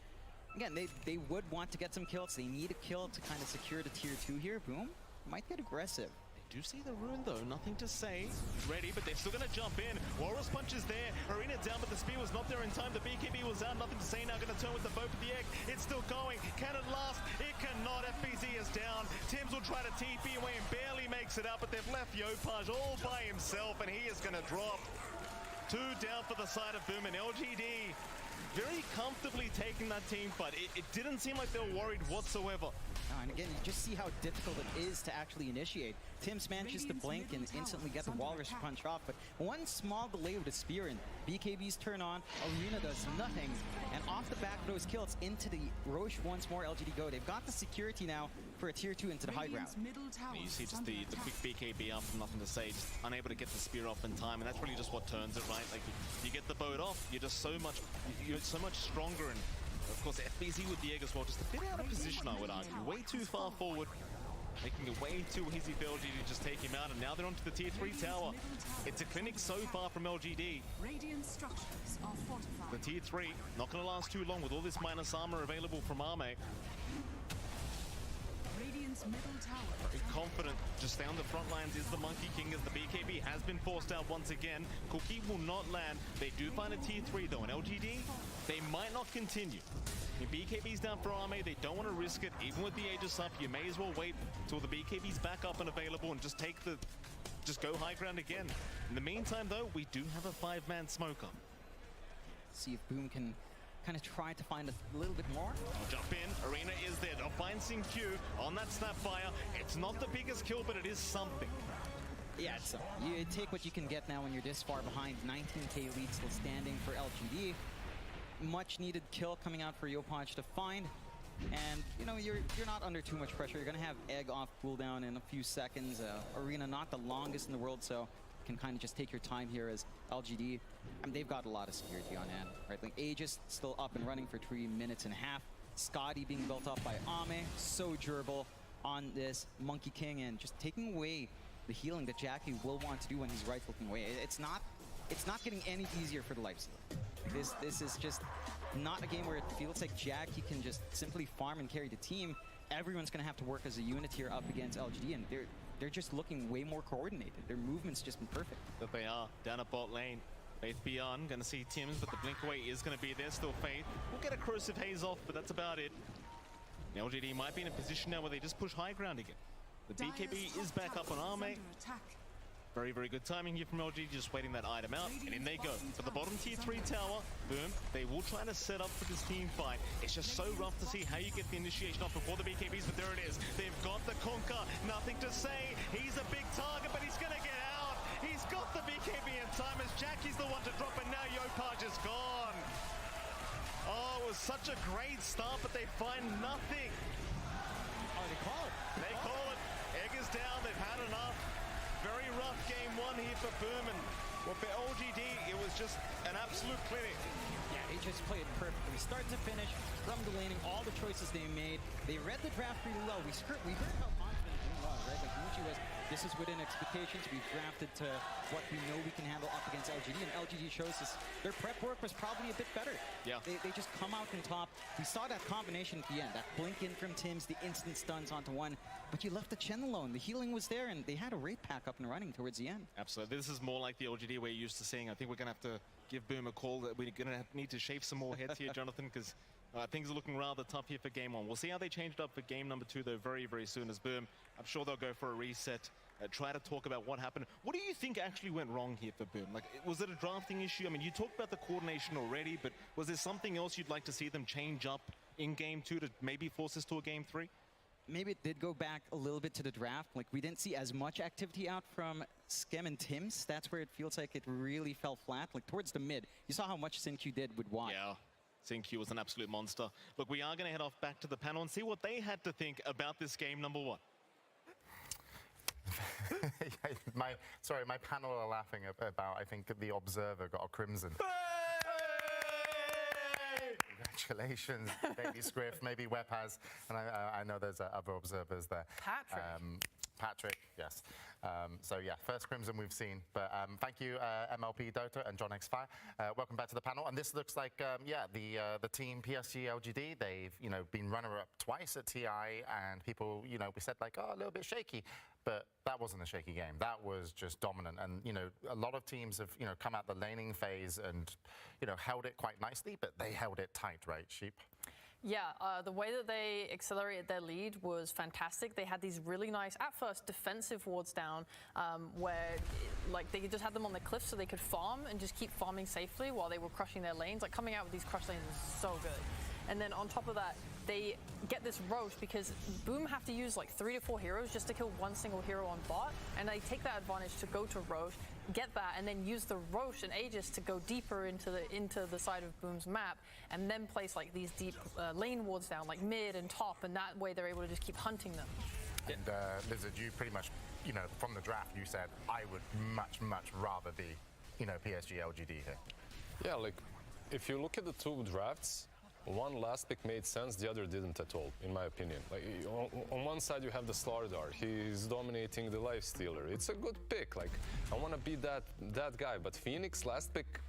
Again, they would want to get some kills. They need a kill to kind of secure the tier 2 here. Boom might get aggressive. Do see the rune though, nothing to say. Ready, but they're still going to jump in. Walrus Punch is there. Arena down, but the spear was not there in time. The BKB was out, nothing to say now. Going to turn with the bow for the egg. It's still going. Can it last? It cannot. FBZ is down. Tim's will try to TP away and barely makes it out, but they've left Yopaj all by himself, and he is going to drop. 2 down for the side of Boom, and LGD very comfortably taking that team fight. It didn't seem like they were worried whatsoever. And again, you just see how difficult it is to actually initiate. Tim's manages to blink and instantly get the Walrus Punch off, but one small delay with a spear and BKB's turn on, Arena does nothing, and off the back of those kills into the Roche once more. LGD go. They've got the security now for a tier 2 into the high ground. You see just the quick BKB up from nothing to say, just unable to get the spear off in time, and that's really just what turns it, right? Like you get the boat off, you're just so much stronger, and of course FBZ with the egg as well, just a bit out of position, I would argue. Way too far forward, making it way too easy for LGD to just take him out, and now they're onto the tier 3 tower. It's a clinic so far from LGD. Radiant structures are fortified. The tier 3 not going to last too long with all this minus armor available from Arme. Radiant's middle tower. Very confident. Just down the front lines is the Monkey King as the BKB has been forced out once again. Cookie will not land. They do find a tier 3 though, and LGD, they might not continue. If BKB's down for Arme, they don't want to risk it. Even with the Aegis up, you may as well wait till the BKB's back up and available and just go high ground again. In the meantime though, we do have a 5-man smoker. See if Boom can kind of try to find a little bit more. I'll jump in. Arena is there. They'll find Q on that Snapfire. It's not the biggest kill, but it is something. Yeah, so you take what you can get now when you're this far behind. 19k lead still standing for LGD. Much needed kill coming out for Yopaj to find. And, you know, you're not under too much pressure. You're going to have egg off cooldown in a few seconds. Arena not the longest in the world, so can kind of just take your time here as LGD. I mean, they've got a lot of security on hand, right? Like Aegis still up and running for 3 minutes and a half. Scotty being built up by Ame, so durable on this Monkey King, and just taking away the healing that Jackie will want to do when he's right-clicking away. It's not getting any easier for the lifestealer. This is just not a game where it feels like Jackie can just simply farm and carry the team. Everyone's going to have to work as a unit here up against LGD, and they're just looking way more coordinated. Their movement's just been perfect. That they are. Down at bot lane. Faith Beyond, going to see Tim's, but the blink away is going to be there. Still Faith. We'll get a corrosive haze off, but that's about it. LGD might be in a position now where they just push high ground again. The BKB is back up on Arme. Very, very good timing here from LG, just waiting that item out, and in they go. For the bottom tier 3 tower, Boom, they will try to set up for this team fight. It's just so rough to see how you get the initiation off before the BKBs, but there it is. They've got the Conquer, nothing to say. He's a big target, but he's gonna get out. He's got the BKB in time as Jackie's the one to drop, and now Yopaj is gone. Oh, it was such a great start, but they find nothing. Oh, they call it. They call it. Egg is down, they've had enough. Very rough game one here for Boom, and well, for LGD, it was just an absolute clinic. Yeah, they just played perfectly. Start to finish, from the laning, all the choices they made. They read the draft pretty well. We heard how confident Boom was, right? Like Muchi was, this is within expectations. We've drafted to what we know we can handle up against LGD, and LGD shows us their prep work was probably a bit better. Yeah. They just come out on top. We saw that combination at the end, that blink in from Tim's, the instant stuns onto one, but you left the Chen alone. The healing was there, and they had a raid pack up and running towards the end. Absolutely. This is more like the LGD we're used to seeing. I think we're going to have to give Boom a call. That we're going to need to shave some more heads here, Jonathan, because things are looking rather tough here for game one. We'll see how they change it up for game number 2, though, very, very soon as Boom. I'm sure they'll go for a reset, try to talk about what happened. What do you think actually went wrong here for Boom? Like, was it a drafting issue? I mean, you talked about the coordination already, but was there something else you'd like to see them change up in game 2 to maybe force us to a game 3? maybe it did go back a little bit to the draft. Like, we didn't see as much activity out from Skem and Tims. That's where it feels like it really fell flat. Like, towards the mid, you saw how much Sin Q did with Y. Yeah. Sin Q was an absolute monster. Look, we are going to head off back to the panel and see what they had to think about this game number 1. My panel are laughing about, I think the Observer got a crimson. Congratulations, baby Scriff, maybe Web has, and I know there's other observers there. Patrick, yes. So yeah, first crimson we've seen. But thank you, MLP Dota and John X Fire. Welcome back to the panel. And this looks like, the team PSG.LGD. They've been runner-up twice at TI, and people, we said like, oh, a little bit shaky. But that wasn't a shaky game. That was just dominant. And a lot of teams have come out the laning phase and held it quite nicely, but they held it tight, right, Sheep? Yeah, the way that they accelerated their lead was fantastic. They had these really nice, at first, defensive wards down, where like they just had them on the cliff so they could farm and just keep farming safely while they were crushing their lanes. Like, coming out with these crush lanes is so good. And then on top of that, they get this Roche because Boom have to use like 3 to 4 heroes just to kill one single hero on bot, and they take that advantage to go to Roche, get that, and then use the Roche and Aegis to go deeper into the side of Boom's map, and then place like these deep lane wards down, like mid and top, and that way they're able to just keep hunting them. And Lizard, you pretty much, from the draft, you said I would much rather be, PSG.LGD here. Yeah, like if you look at the 2 drafts, one last pick made sense, the other didn't at all, in my opinion. Like, on one side you have the Slardar, he's dominating the Lifestealer. It's a good pick, like, I want to be that guy, but Phoenix last pick,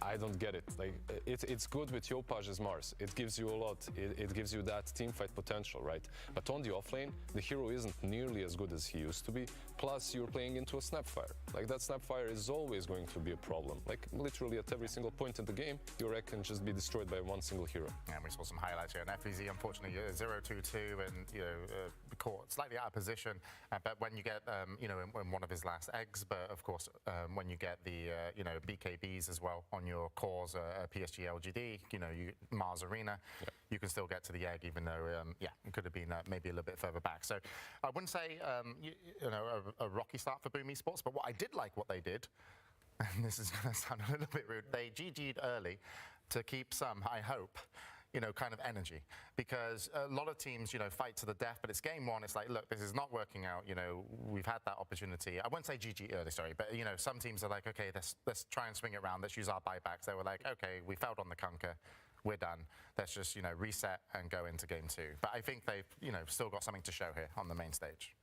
I don't get it. Like, it's good with Yopaj as Mars. It gives you a lot. It gives you that teamfight potential, right? But on the offlane, the hero isn't nearly as good as he used to be. Plus, you're playing into a Snapfire. Like, that Snapfire is always going to be a problem. Like, literally at every single point in the game, your wreck can just be destroyed by one single hero. And we saw some highlights here. And FEZ, unfortunately, 0-2-2 and, caught slightly out of position. But when you get, in one of his last eggs, but of course, when you get the, BKBs as well on your cores, PSG.LGD, Mars Arena, you can still get to the egg, even though, it could have been maybe a little bit further back. So I wouldn't say, a rocky start for Boom Esports, but what I did like what they did, and this is going to sound a little bit rude, they GG'd early to keep some, I hope, kind of energy. Because a lot of teams, fight to the death, but it's game 1. It's like, look, this is not working out. We've had that opportunity. I won't say GG early, sorry, but, some teams are like, okay, let's try and swing it around. Let's use our buybacks. They were like, okay, we failed on the Conquer. We're done. Let's just, reset and go into game 2. But I think they've, still got something to show here on the main stage.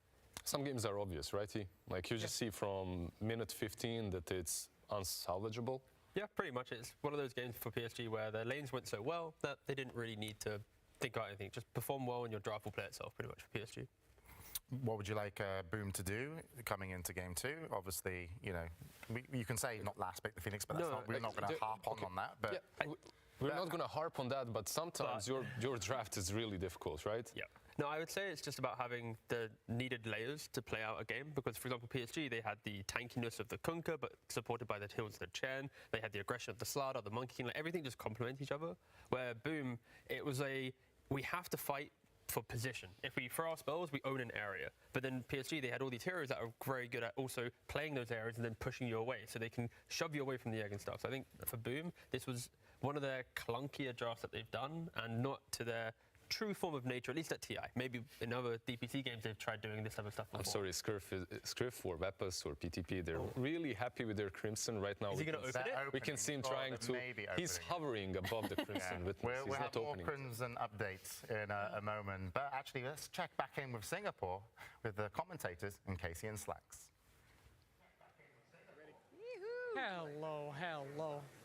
Some games are obvious, right? Like, you just see from minute 15 that it's unsalvageable. Yeah, pretty much. It's one of those games for PSG where their lanes went so well that they didn't really need to think about anything. Just perform well and your draft will play itself pretty much for PSG. What would you like Boom to do coming into game 2? Obviously, you can say not last pick the Phoenix, but that's we're not going to harp on that. But yeah, we're not going to harp on that, but sometimes your draft is really difficult, right? Yeah. No, I would say it's just about having the needed layers to play out a game. Because, for example, PSG, they had the tankiness of the Kunkka, but supported by the hills of the Chen. They had the aggression of the Slardar, the Monkey King. Like, everything just complements each other. Where Boom, it was we have to fight for position. If we throw our spells, we own an area. But then PSG, they had all these heroes that are very good at also playing those areas and then pushing you away. So they can shove you away from the egg and stuff. So I think for Boom, this was one of their clunkier drafts that they've done, and not to their true form of nature, at least at TI. Maybe in other DPC games they've tried doing this other stuff before. I'm sorry, Scriff or Weapus or PTP, they're really happy with their Crimson right now. Is he going to open it? We can see him trying to... He's hovering above the Crimson. We'll have more Crimson updates in a moment. But actually, let's check back in with Singapore with the commentators and Casey and Slacks.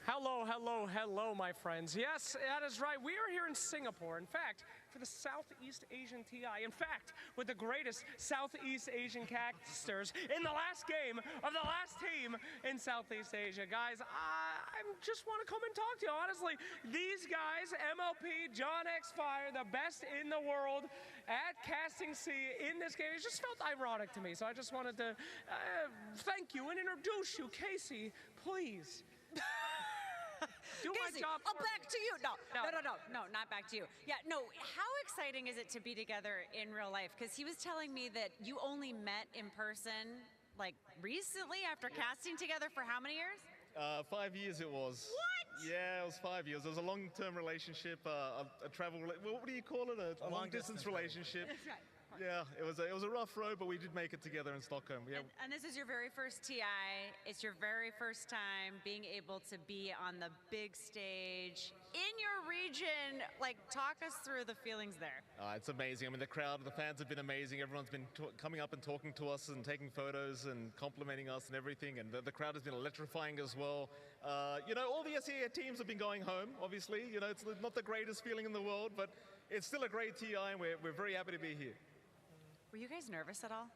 Hello, my friends. Yes, that is right. We are here in Singapore. In fact, for the Southeast Asian TI. In fact, with the greatest Southeast Asian casters in the last game of the last team in Southeast Asia. Guys, I just want to come and talk to you. Honestly, these guys, MLP, John X Fire, the best in the world at casting C in this game. It just felt ironic to me. So I just wanted to thank you and introduce you. Casey, please. Do my Casey, job. back to you. No, not back to you. Yeah, no. How exciting is it to be together in real life? Because he was telling me that you only met in person like recently after casting together for how many years? 5 years it was. What? Yeah, it was 5 years. It was a long-term relationship, a travel. What do you call it? A long-distance relationship. That's right. Yeah, it was a rough road, but we did make it together in Stockholm. Yeah. And this is your very first TI. It's your very first time being able to be on the big stage in your region. Like, talk us through the feelings there. It's amazing. I mean, the crowd, the fans have been amazing. Everyone's been coming up and talking to us and taking photos and complimenting us and everything. And the crowd has been electrifying as well. All the SEA teams have been going home, obviously. It's not the greatest feeling in the world, but it's still a great TI, and we're very happy to be here. Were you guys nervous at all?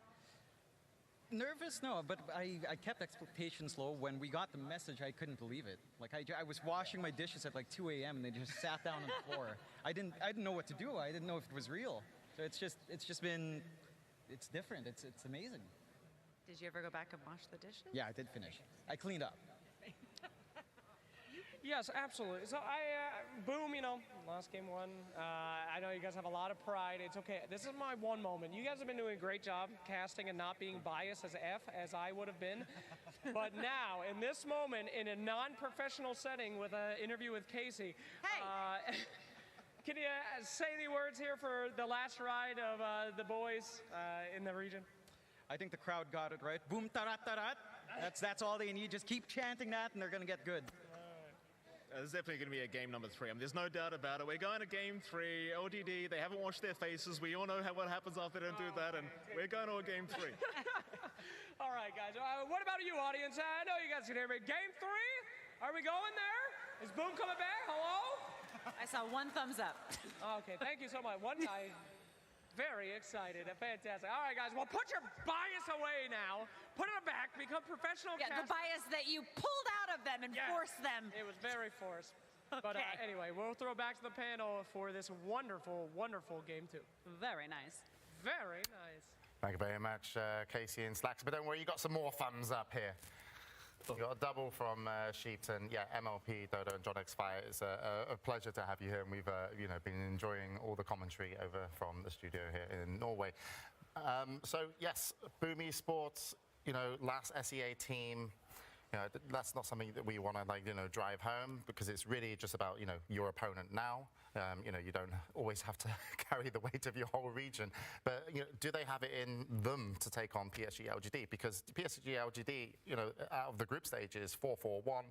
Nervous? No, but I kept expectations low. When we got the message, I couldn't believe it. Like, I was washing my dishes at like 2 a.m. and they just sat down on the floor. I didn't know what to do. I didn't know if it was real. So it's different. It's amazing. Did you ever go back and wash the dishes? Yeah, I did finish. I cleaned up. Yes, absolutely. So boom, last game won. I know you guys have a lot of pride. It's okay. This is my one moment. You guys have been doing a great job casting and not being biased as I would have been. But now, in this moment, in a non-professional setting with an interview with Casey, can you say any words here for the last ride of the boys in the region? I think the crowd got it right. Boom, tarat, tarat. That's all they need. Just keep chanting that, and they're going to get good. There's definitely going to be a game number 3. I mean, there's no doubt about it. We're going to game 3. LGD, they haven't washed their faces. We all know what happens after they don't do that, and we're going to a game 3. All right, guys. What about you, audience? I know you guys can hear me. Game 3? Are we going there? Is Boom coming back? Hello? I saw one thumbs up. Okay, thank you so much. One guy. Very excited. Fantastic. All right, guys. Well, put your bias away now. Put it back. Become professional. Yeah, the bias that you pulled out of them and forced them. It was very forced. Okay. But anyway, we'll throw back to the panel for this wonderful, wonderful game 2. Very nice. Very nice. Thank you very much, Casey and Slacks. But don't worry, you got some more thumbs up here. You got a double from Sheeps, and MLP, Dota, and John X Fire. It's a pleasure to have you here, and we've been enjoying all the commentary over from the studio here in Norway. So yes, Boom Esports, last SEA team. That's not something that we want to drive home, because it's really just about your opponent now. You don't always have to carry the weight of your whole region, but do they have it in them to take on PSG.LGD? Because PSG.LGD, out of the group stage is 4-4-1.